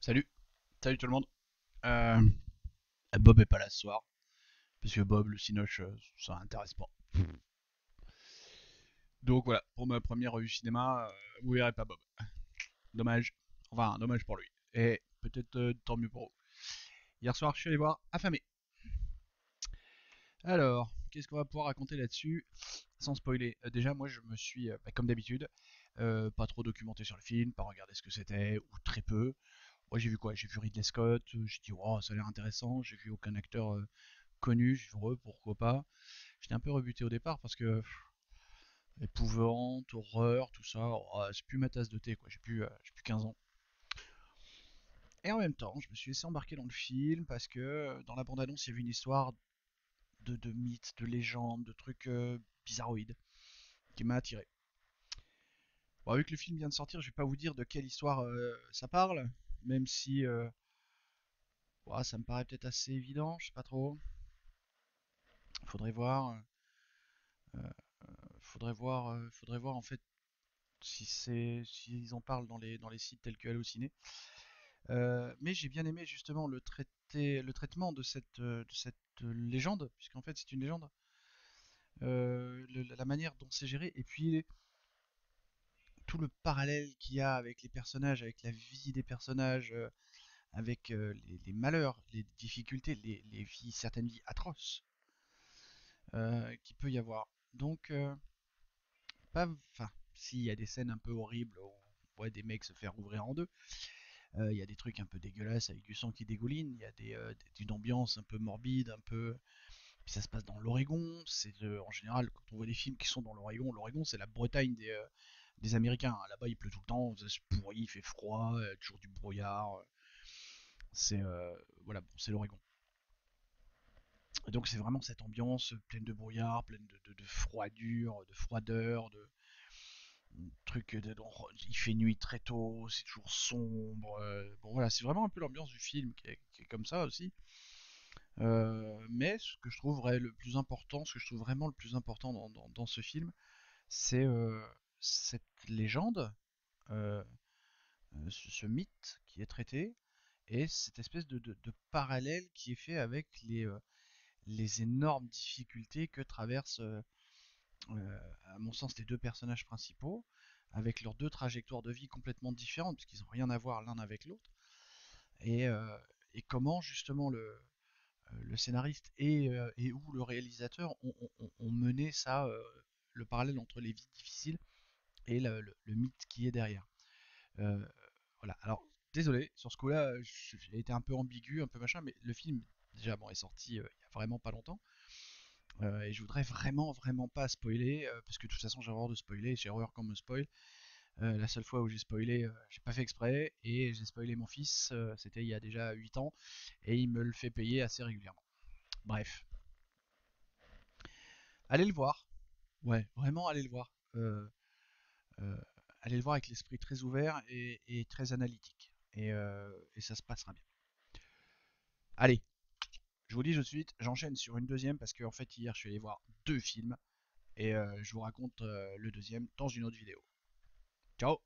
Salut, salut tout le monde. Euh, Bob est pas là ce soir, parce que Bob, le cinoche, ça intéresse pas. Donc voilà, pour ma première revue cinéma, vous verrez pas Bob. Dommage. Enfin, dommage pour lui. Et peut-être tant mieux pour vous. Hier soir, je suis allé voir Affamé. Alors, qu'est-ce qu'on va pouvoir raconter là-dessus sans spoiler? Déjà, moi, je me suis, comme d'habitude, pas trop documenté sur le film, pas regardé ce que c'était, ou très peu. Moi, j'ai vu quoi? J'ai vu Ridley Scott, j'ai dit, oh, ça a l'air intéressant. J'ai vu aucun acteur connu, j'ai dit, ouais, pourquoi pas. J'étais un peu rebuté au départ parce que épouvante, horreur, tout ça, oh, c'est plus ma tasse de thé quoi, j'ai plus 15 ans. Et en même temps, je me suis laissé embarquer dans le film parce que dans la bande-annonce, il y avait une histoire de mythes, de légendes, de trucs bizarroïdes qui m'a attiré. Bon, vu que le film vient de sortir, je vais pas vous dire de quelle histoire ça parle, même si ouais, ça me paraît peut-être assez évident, je sais pas trop. Faudrait voir, faudrait voir en fait si c'est s'ils en parlent dans les sites tels que Allociné. Mais j'ai bien aimé justement le traitement de cette légende, puisqu'en fait c'est une légende, la manière dont c'est géré, et puis tout le parallèle qu'il y a avec les personnages, avec la vie des personnages, avec les malheurs, les difficultés, les vies, certaines vies atroces qu'il peut y avoir. Donc, pas, enfin, s'il y a des scènes un peu horribles où on voit des mecs se faire ouvrir en deux, il y a des trucs un peu dégueulasses avec du sang qui dégouline, il y a une ambiance un peu morbide, un peu. Puis ça se passe dans l'Oregon. En général, quand on voit des films qui sont dans l'Oregon c'est la Bretagne des Américains. Là-bas, il pleut tout le temps, c'est pourri, il fait froid, toujours du brouillard. C'est voilà, bon, c'est l'Oregon. Donc c'est vraiment cette ambiance pleine de brouillard, pleine de froidure, de froideur, de trucs. Il fait nuit très tôt, c'est toujours sombre. Bon voilà, c'est vraiment un peu l'ambiance du film qui est comme ça aussi. Mais ce que je trouverais le plus important, ce que je trouve vraiment le plus important dans ce film, c'est cette légende, euh, ce mythe qui est traité, et cette espèce de parallèle qui est fait avec les énormes difficultés que traversent, à mon sens, les deux personnages principaux, avec leurs deux trajectoires de vie complètement différentes, puisqu'ils n'ont rien à voir l'un avec l'autre, et, euh, et comment justement le scénariste et ou le réalisateur ont mené ça, le parallèle entre les vies difficiles et le mythe qui est derrière. Euh, voilà. Alors, désolé, sur ce coup-là, j'ai été un peu ambigu, un peu machin, mais le film, déjà, bon, est sorti il y a vraiment pas longtemps. Et je voudrais vraiment pas spoiler, parce que de toute façon, j'ai horreur de spoiler, j'ai horreur qu'on me spoil. La seule fois où j'ai spoilé, j'ai pas fait exprès, et j'ai spoilé mon fils, c'était il y a déjà 8 ans, et il me le fait payer assez régulièrement. Bref, allez le voir. Ouais, vraiment, allez le voir. Euh, Allez le voir avec l'esprit très ouvert et très analytique. Et ça se passera bien. Allez, je vous dis tout de suite, j'enchaîne sur une deuxième parce qu'en fait, hier, je suis allé voir deux films et je vous raconte le deuxième dans une autre vidéo. Ciao!